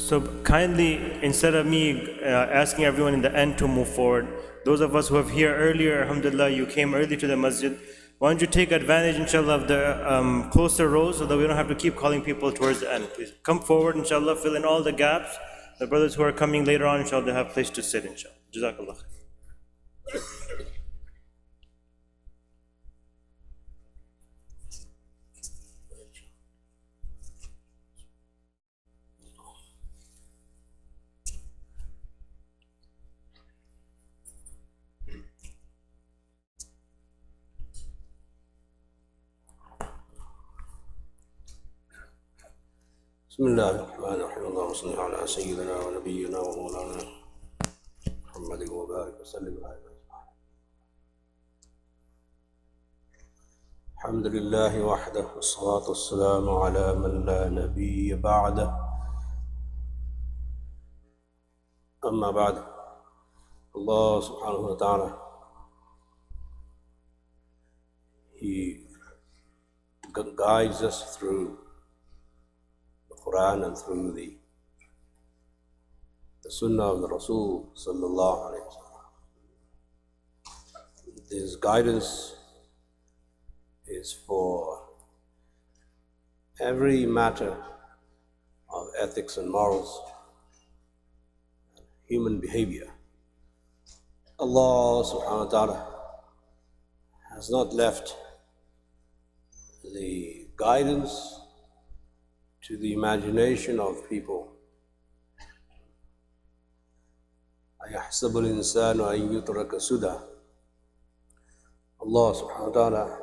So kindly, instead of me asking everyone in the end to move forward, those of us who have here earlier, alhamdulillah, you came early to the masjid, why don't you take advantage, inshallah, of the closer rows so that we don't have to keep calling people towards the end. Please come forward, inshallah, fill in all the gaps. The brothers who are coming later on, inshallah, they have a place to sit, inshallah. Jazakallah. بسم الله الرحمن الرحيم اللهم صل على سيدنا ونبينا ومولانا محمد وبارك وسلم على الحمد لله وحده والصلاة والسلام على من لا نبي بعده أما بعد Allah subhanahu wa ta'ala He guides us through Quran and through the Sunnah of the Rasul sallallahu alayhi wa sallam. This guidance is for every matter of ethics and morals, human behavior. Allah subhanahu wa ta'ala has not left the guidance to the imagination of people. أَيَحْسَبُ الْإِنسَانُ أَن يُتْرَكَ سُدًى. Allah subhanahu wa ta'ala,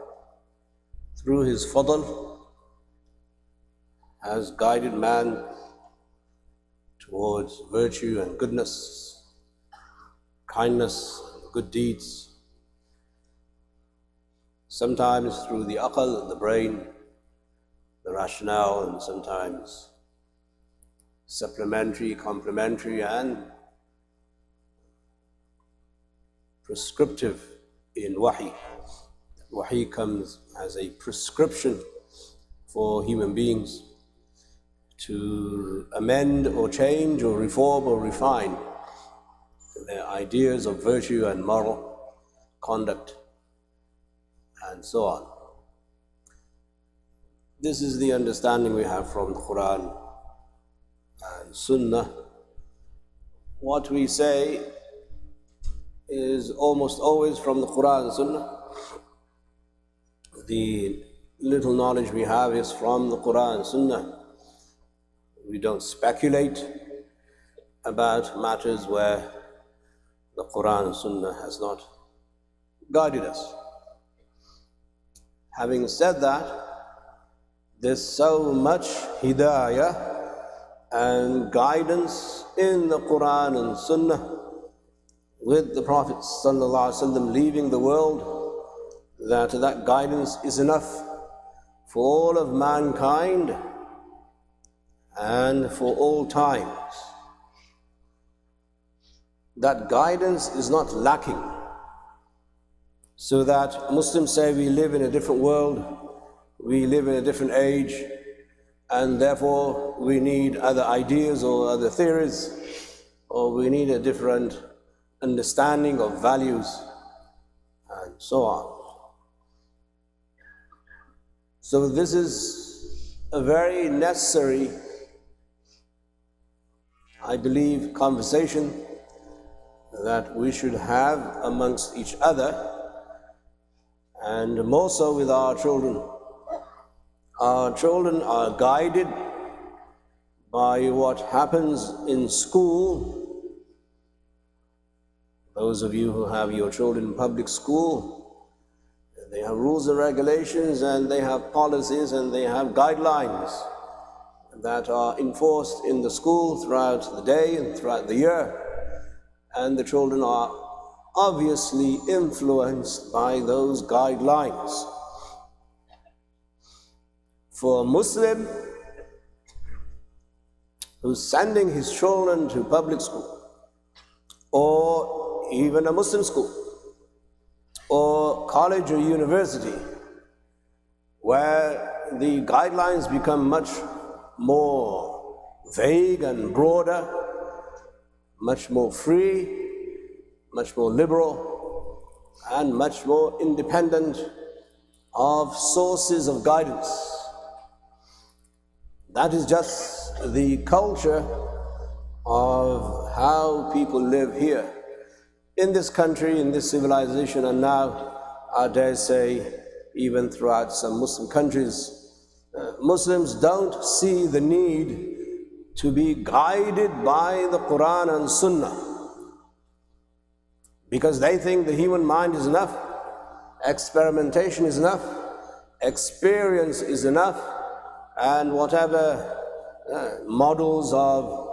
through His fadl, has guided man towards virtue and goodness, kindness, and good deeds. Sometimes through the aql, the brain, the rationale, and sometimes supplementary, complementary, and prescriptive in wahi. Wahi comes as a prescription for human beings to amend or change or reform or refine their ideas of virtue and moral conduct and so on. This is the understanding we have from the Quran and Sunnah. What we say is almost always from the Quran and Sunnah. The little knowledge we have is from the Quran and Sunnah. We don't speculate about matters where the Quran and Sunnah has not guided us. Having said that, there's so much hidayah and guidance in the Quran and Sunnah with the Prophet ﷺ leaving the world that guidance is enough for all of mankind and for all times. That guidance is not lacking, so that Muslims say we live in a different world, we live in a different age, and therefore we need other ideas or other theories, or we need a different understanding of values, and so on. So this is a very necessary, I believe, conversation that we should have amongst each other, and more so with our children. Our children are guided by what happens in school. Those of you who have your children in public school, they have rules and regulations, and they have policies, and they have guidelines that are enforced in the school throughout the day and throughout the year. And the children are obviously influenced by those guidelines. For a Muslim who's sending his children to public school, or even a Muslim school, or college or university, where the guidelines become much more vague and broader, much more free, much more liberal, and much more independent of sources of guidance. That is just the culture of how people live here in this country, in this civilization, and now, I dare say, even throughout some Muslim countries. Muslims don't see the need to be guided by the Quran and Sunnah because they think the human mind is enough, experimentation is enough, experience is enough, and whatever models of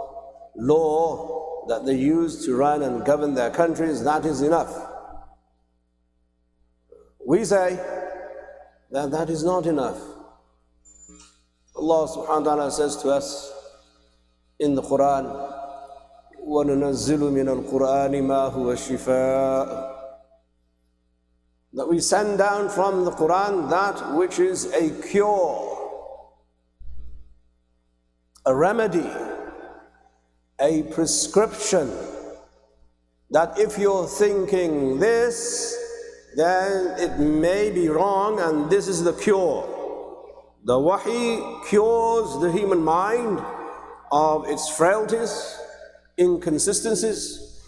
law that they use to run and govern their countries, that is enough. We say that that is not enough. Allah subhanahu wa ta'ala says to us in the Quran, وَنُنَزِّلُ مِنَ الْقُرْآنِ مَا هُوَ شِفَاءٌ, that we send down from the Quran that which is a cure, a remedy, a prescription, that if you're thinking this, then it may be wrong, and this is the cure. The wahi cures the human mind of its frailties, inconsistencies,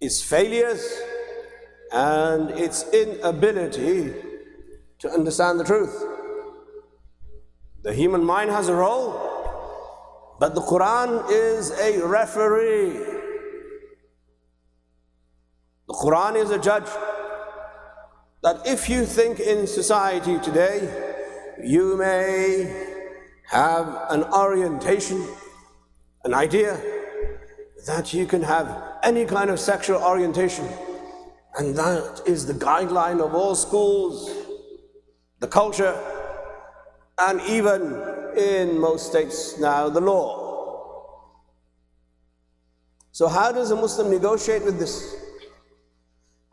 its failures, and its inability to understand the truth. The human mind has a role, but the Quran is a referee. The Quran is a judge. That if you think in society today, you may have an orientation, an idea that you can have any kind of sexual orientation, and that is the guideline of all schools, the culture, and even in most states now, the law. So how does a Muslim negotiate with this?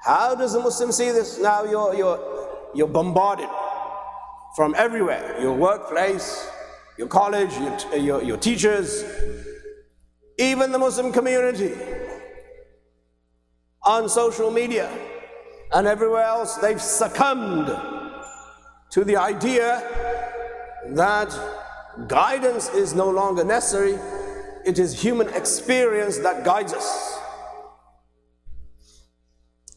How does a Muslim see this? Now you're bombarded from everywhere, your workplace, your college, your teachers, even the Muslim community, on social media and everywhere else. They've succumbed to the idea that guidance is no longer necessary. It is human experience that guides us.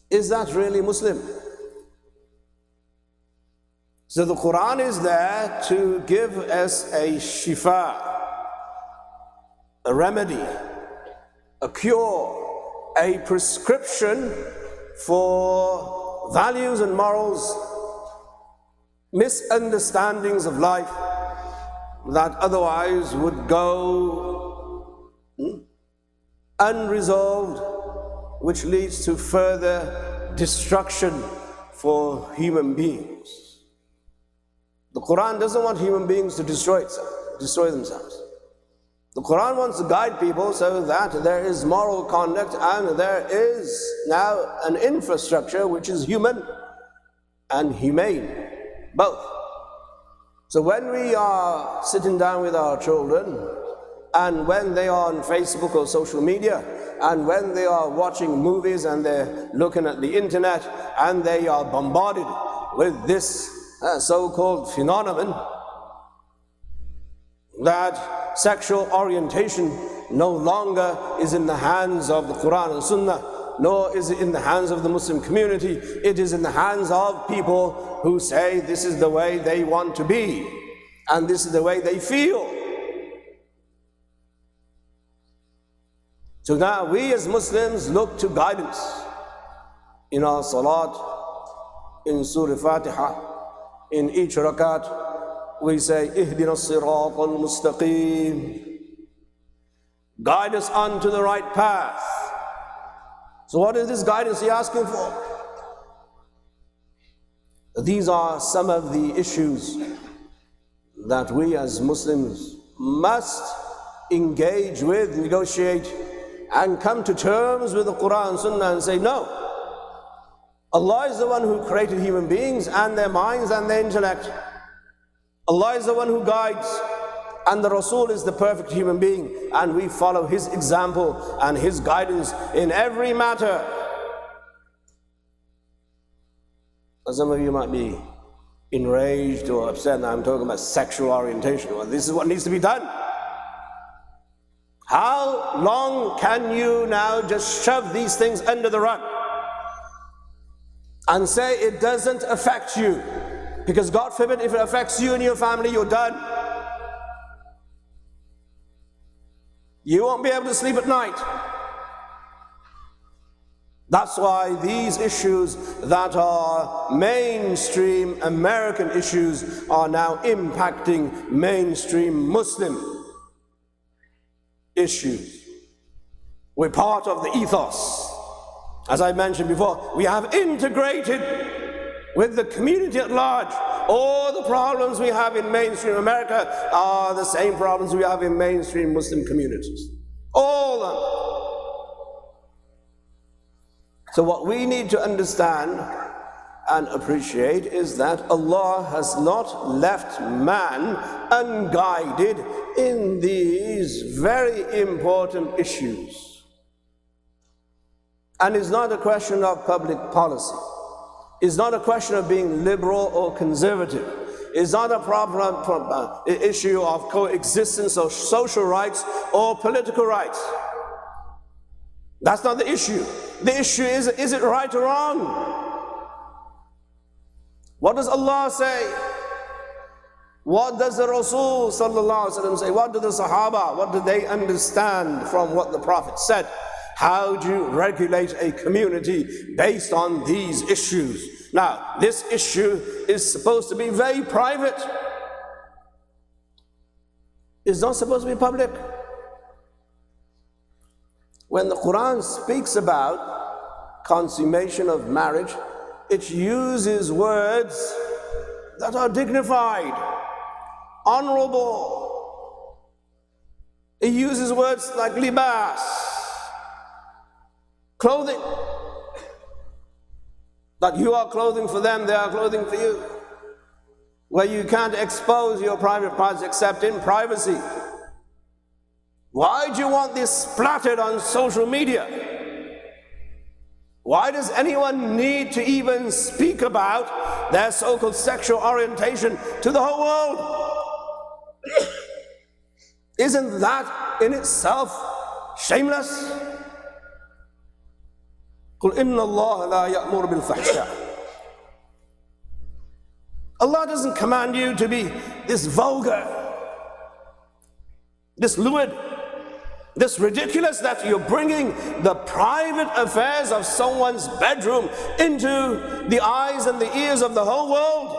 Is that really Muslim? So the Quran is there to give us a shifa, a remedy, a cure, a prescription for values and morals, misunderstandings of life that otherwise would go unresolved, which leads to further destruction for human beings. The Quran doesn't want human beings to destroy themselves. The Quran wants to guide people so that there is moral conduct and there is now an infrastructure which is human and humane, both. So when we are sitting down with our children, and when they are on Facebook or social media, and when they are watching movies and they're looking at the internet and they are bombarded with this so-called phenomenon, that sexual orientation no longer is in the hands of the Quran and Sunnah, nor is it in the hands of the Muslim community. It is in the hands of people who say this is the way they want to be and this is the way they feel. So now we as Muslims look to guidance in our salat, in Surah Fatiha, in each rakat. We say, Ihdina as-sirat al-mustaqim. Guide us onto the right path. So what is this guidance he asking for? These are some of the issues that we as Muslims must engage with, negotiate, and come to terms with the Quran and Sunnah and say, no, Allah is the one who created human beings and their minds and their intellect. Allah is the one who guides. And the Rasul is the perfect human being, and we follow his example and his guidance in every matter. Some of you might be enraged or upset, and I'm talking about sexual orientation. Well, this is what needs to be done. How long can you now just shove these things under the rug and say it doesn't affect you? Because God forbid, if it affects you and your family, you're done. You won't be able to sleep at night. That's why these issues that are mainstream American issues are now impacting mainstream Muslim issues. We're part of the ethos. As I mentioned before, we have integrated with the community at large. All the problems we have in mainstream America are the same problems we have in mainstream Muslim communities. All of them. So what we need to understand and appreciate is that Allah has not left man unguided in these very important issues. And it's not a question of public policy. It's not a question of being liberal or conservative. It's not a issue of coexistence of social rights or political rights. That's not the issue. The issue is it right or wrong? What does Allah say? What does the Rasul sallallahu alaihi wasallam say? What do the Sahaba, what do they understand from what the Prophet said? How do you regulate a community based on these issues? Now, this issue is supposed to be very private. It's not supposed to be public. When the Quran speaks about consummation of marriage, it uses words that are dignified, honorable. It uses words like libas, clothing. That you are clothing for them, they are clothing for you. Where you can't expose your private parts except in privacy. Why do you want this splattered on social media? Why does anyone need to even speak about their so-called sexual orientation to the whole world? Isn't that in itself shameless? قُلْ إِنَّ اللَّهَ لَا يَأْمُرُ بِالْفَحْشَاءِ. Allah doesn't command you to be this vulgar, this lewd, this ridiculous, that you're bringing the private affairs of someone's bedroom into the eyes and the ears of the whole world.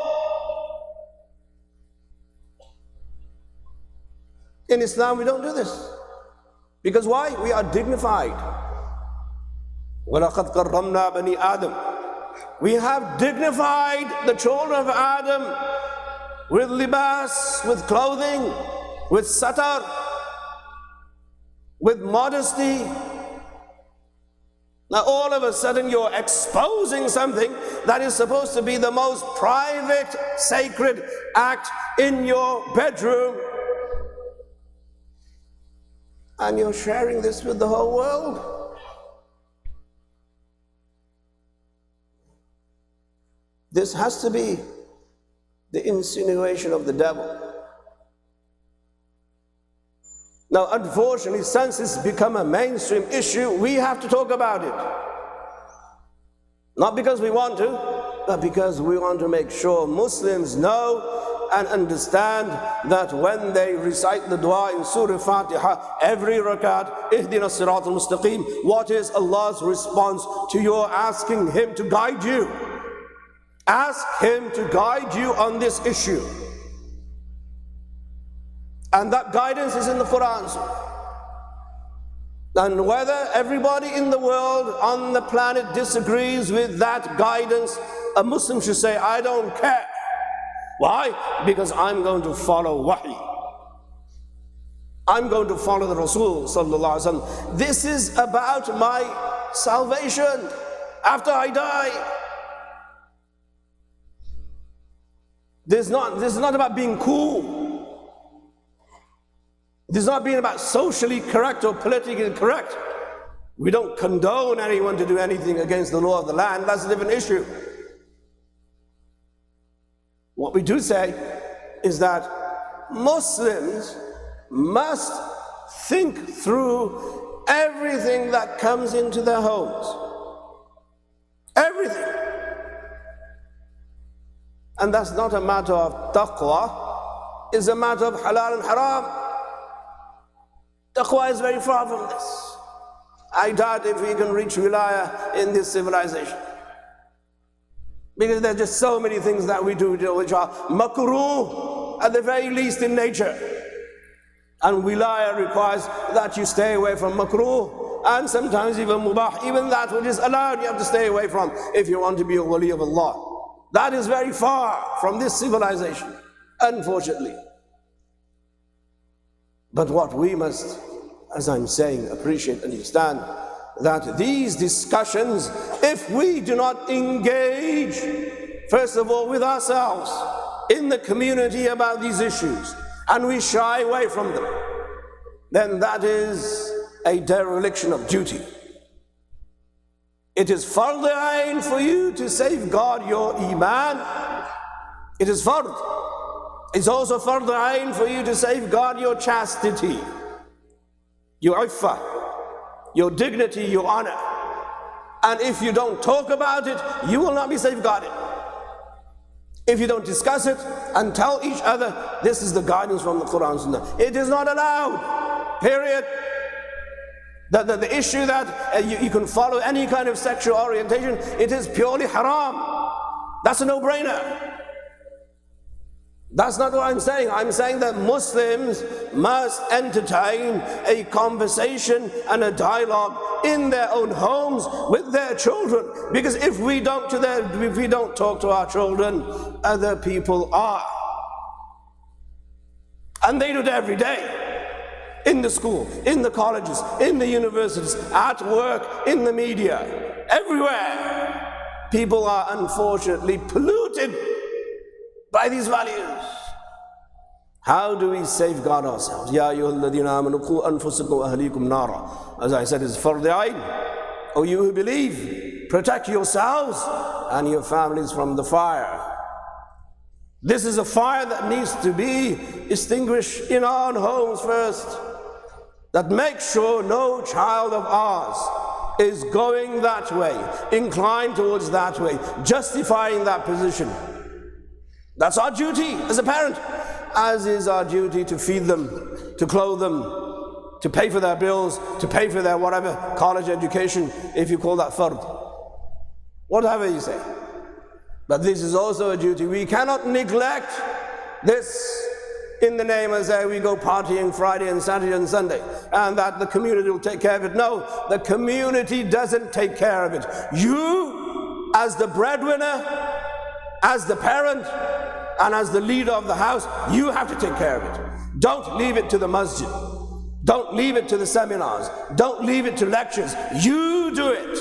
In Islam, we don't do this. Because why? We are dignified. وَلَقَدْ كَرَّمْنَا بَنِي آدَمَ. We have dignified the children of Adam with libas, with clothing, with satar, with modesty. Now all of a sudden you're exposing something that is supposed to be the most private, sacred act in your bedroom, and you're sharing this with the whole world. This has to be the insinuation of the devil. Now, unfortunately, since it's become a mainstream issue, we have to talk about it. Not because we want to, but because we want to make sure Muslims know and understand that when they recite the dua in Surah Fatiha, every rakat, Ihdina Sirat al-Mustaqim, what is Allah's response to your asking Him to guide you? Ask Him to guide you on this issue. And that guidance is in the Quran. And whether everybody in the world, on the planet, disagrees with that guidance, a Muslim should say, I don't care. Why? Because I'm going to follow Wahy. I'm going to follow the Rasul sallallahu alaihi wasallam. This is about my salvation after I die. This is not about being cool. This is not being about socially correct or politically correct. We don't condone anyone to do anything against the law of the land. That's a different issue. What we do say is that Muslims must think through everything that comes into their homes. Everything. And that's not a matter of taqwa, it's a matter of halal and haram. Taqwa is very far from this. I doubt if we can reach wilayah in this civilization. Because there are just so many things that we do which are makruh, at the very least in nature. And wilayah requires that you stay away from makruh, and sometimes even mubah, even that which is allowed you have to stay away from if you want to be a wali of Allah. That is very far from this civilization, unfortunately. But what we must, as I'm saying, appreciate and understand, that these discussions, if we do not engage, first of all, with ourselves, in the community about these issues, and we shy away from them, then that is a dereliction of duty. It is fard ayn for you to safeguard your iman. It is fard. It's also fard ayn for you to safeguard your chastity, your iffah, your dignity, your honor. And if you don't talk about it, you will not be safeguarded. If you don't discuss it and tell each other, this is the guidance from the Quran and Sunnah. It is not allowed, period. The issue that you can follow any kind of sexual orientation, it is purely haram. That's a no-brainer. That's not what I'm saying. I'm saying that Muslims must entertain a conversation and a dialogue in their own homes with their children. Because if we don't talk to our children, other people are. And they do it every day. In the school, in the colleges, in the universities, at work, in the media, everywhere. People are unfortunately polluted by these values. How do we safeguard ourselves? Ya ayyuhalladhina amanu qu anfusakum wa ahlikum nara. As I said, it's fard ayn. O you who believe, protect yourselves and your families from the fire. This is a fire that needs to be extinguished in our own homes first. That makes sure no child of ours is going that way, inclined towards that way, justifying that position. That's our duty as a parent, as is our duty to feed them, to clothe them, to pay for their bills, to pay for their whatever, college education, if you call that fard. Whatever you say. But this is also a duty. We cannot neglect this in the name of say we go partying Friday and Saturday and Sunday and that the community will take care of it. No, the community doesn't take care of it. You, as the breadwinner, as the parent, and as the leader of the house, you have to take care of it. Don't leave it to the masjid. Don't leave it to the seminars. Don't leave it to lectures. You do it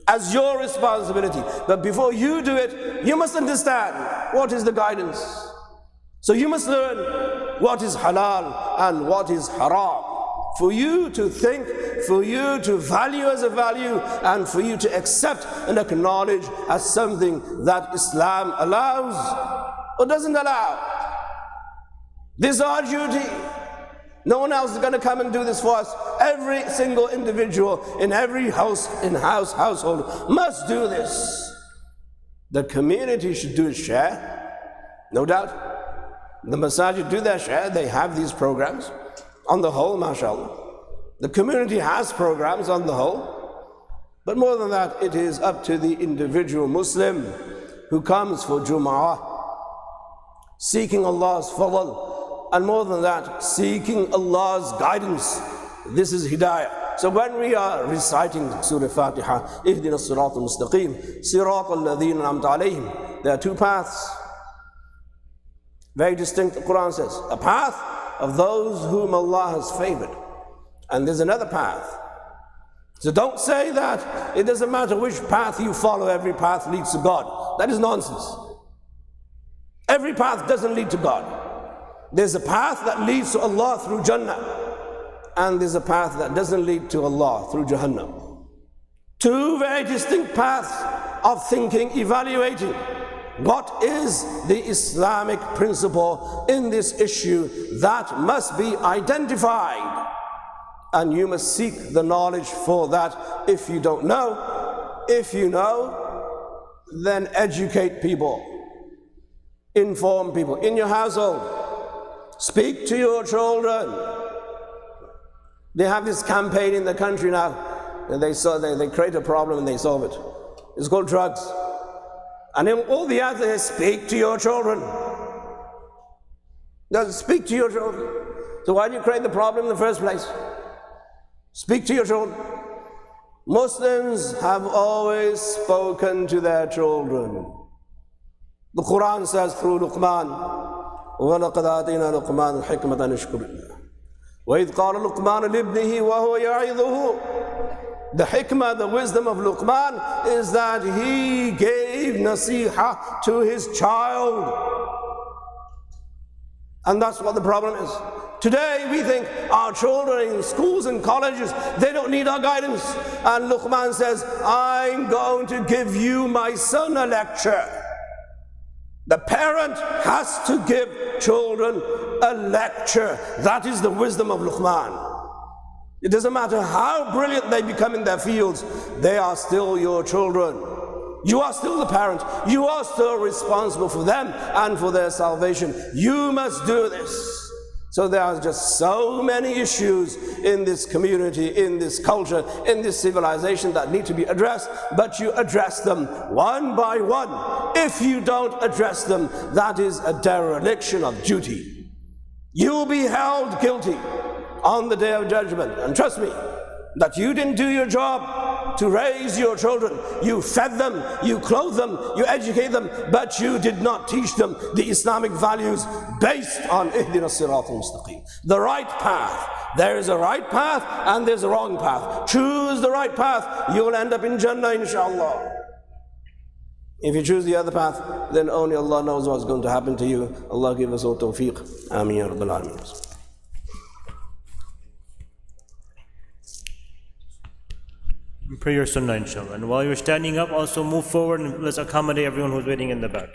as your responsibility. But before you do it, you must understand what is the guidance. So you must learn what is halal and what is haram. For you to think, for you to value as a value, and for you to accept and acknowledge as something that Islam allows or doesn't allow. This is our duty. No one else is going to come and do this for us. Every single individual in every household must do this. The community should do its share, no doubt. The Masjid do their share. They have these programs. On the whole, mashallah. The community has programs on the whole. But more than that, it is up to the individual Muslim who comes for Jumu'ah, seeking Allah's fadl, and more than that, seeking Allah's guidance. This is hidayah. So when we are reciting Surah Fatiha, Ihdina as-sirat al-mustaqim, sirat al-ladhina an'amta alayhim, there are two paths. Very distinct, the Quran says, a path of those whom Allah has favored. And there's another path. So don't say that it doesn't matter which path you follow, every path leads to God. That is nonsense. Every path doesn't lead to God. There's a path that leads to Allah through Jannah, and there's a path that doesn't lead to Allah through Jahannam. Two very distinct paths of thinking, evaluating what is the Islamic principle in this issue that must be identified. And you must seek the knowledge for that. If you don't know, if you know, then educate people, inform people in your household, speak to your children. They have this campaign in the country now, and they create a problem and they solve it. It's called drugs. And then all the ads is speak to your children. Just speak to your children. So why do you create the problem in the first place? Speak to your children. Muslims have always spoken to their children. The Quran says through Luqman, وَلَقَدْ آتَيْنَا لُقْمَانَ الْحِكْمَةَ أَنِ اشْكُرِ اللَّهَ وَإِذْ قَالَ لُقْمَانُ لِابْنِهِ وَهُوَ يَعِظُهُ. The hikmah, the wisdom of Luqman is that he gave nasiha to his child. And that's what the problem is. Today we think our children in schools and colleges, they don't need our guidance. And Luqman says, I'm going to give you, my son, a lecture. The parent has to give children a lecture. That is the wisdom of Luqman. It doesn't matter how brilliant they become in their fields, they are still your children. You are still the parent. You are still responsible for them and for their salvation. You must do this. So there are just so many issues in this community, in this culture, in this civilization that need to be addressed, but you address them one by one. If you don't address them, that is a dereliction of duty. You will be held guilty on the day of judgment. And trust me, that you didn't do your job to raise your children. You fed them, you clothed them, you educated them, but you did not teach them the Islamic values based on Ihdina Sirat al-Mustaqim, the right path. There is a right path and there's a wrong path. Choose the right path, you will end up in Jannah, inshallah. If you choose the other path, then only Allah knows what's going to happen to you. Allah give us all tawfiq. Ameen ya Rabbil Alameen. Pray your sunnah, inshallah. And while you're standing up, also move forward and let's accommodate everyone who's waiting in the back.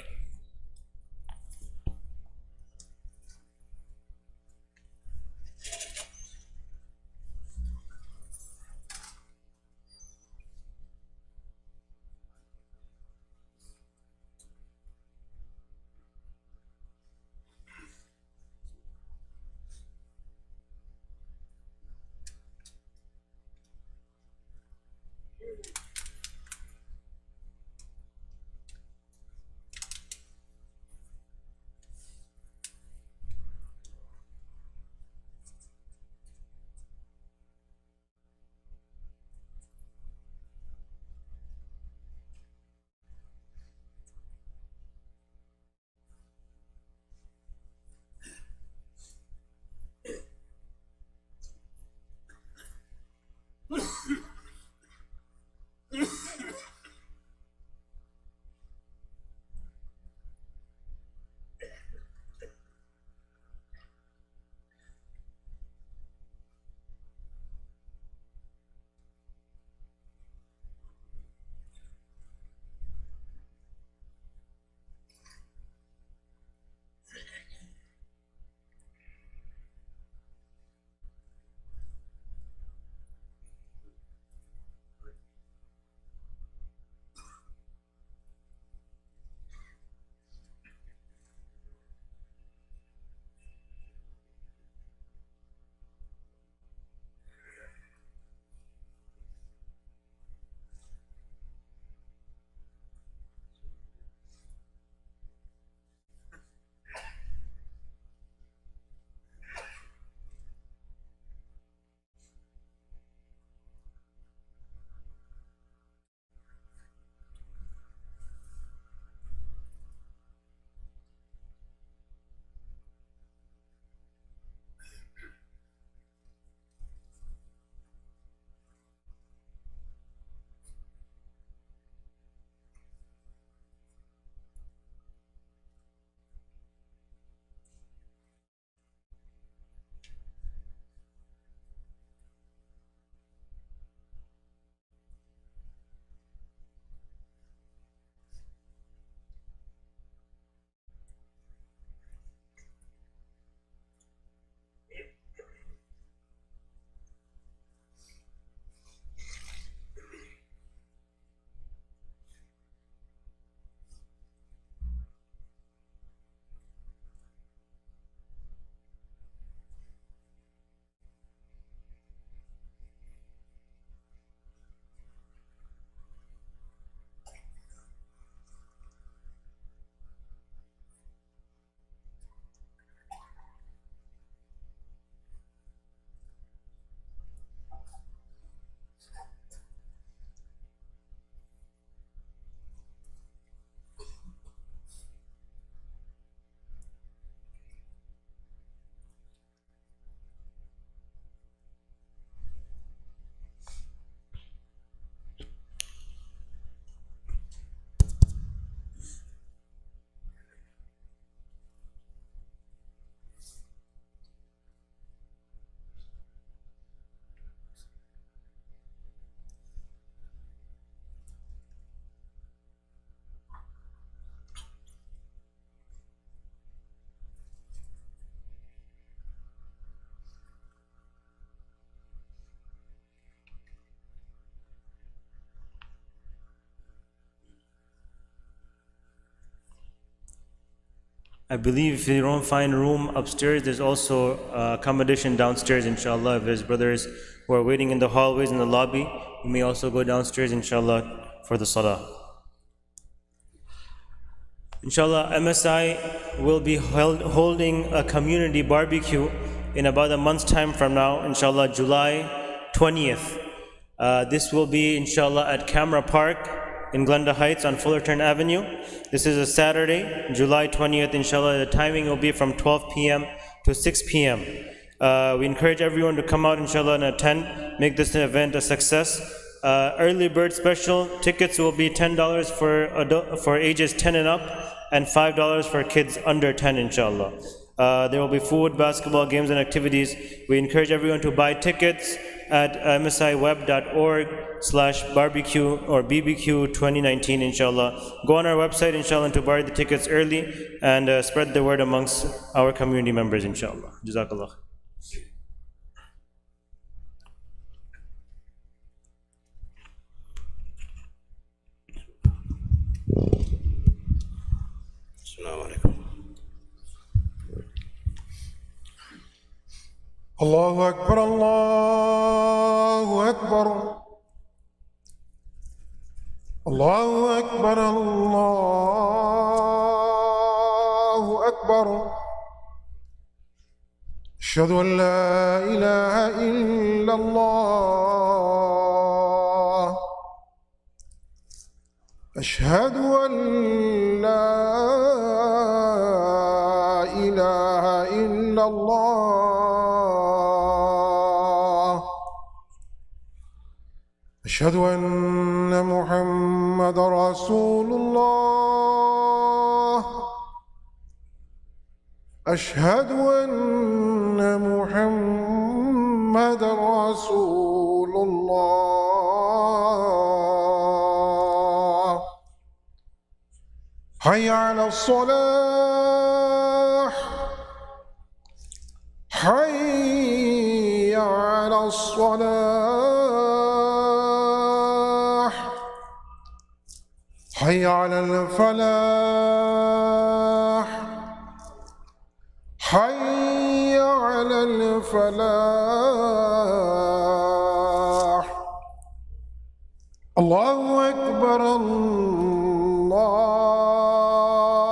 I believe if you don't find room upstairs, there's also accommodation downstairs, inshallah. If there's brothers who are waiting in the hallways in the lobby, you may also go downstairs, inshallah, for the salah. Inshallah, MSI will be holding a community barbecue in about a month's time from now, inshallah, July 20th. This will be, inshallah, at Camera Park in Glenda Heights on Fullerton Avenue. This is a Saturday, July 20th, inshallah. The timing will be from 12 p.m. to 6 p.m. We encourage everyone to come out, inshallah, and attend, make this event a success. Early bird special tickets will be $10 for ages 10 and up, and $5 for kids under 10, inshallah. There will be food, basketball, games, and activities. We encourage everyone to buy tickets at msiweb.org/barbecue or BBQ 2019, inshallah. Go on our website, inshallah, and to buy the tickets early and spread the word amongst our community members, inshallah. Jazakallah. Assalamu alaikum. الله أكبر الله أكبر الله أكبر الله أكبر أشهد أن لا إله إلا الله أشهد أن لا إله إلا الله أشهد أن محمد رسول الله أشهد أن محمد رسول الله حي على الصلاة حي على الصلاة حي على الفلاح حي على الفلاح الله أكبر الله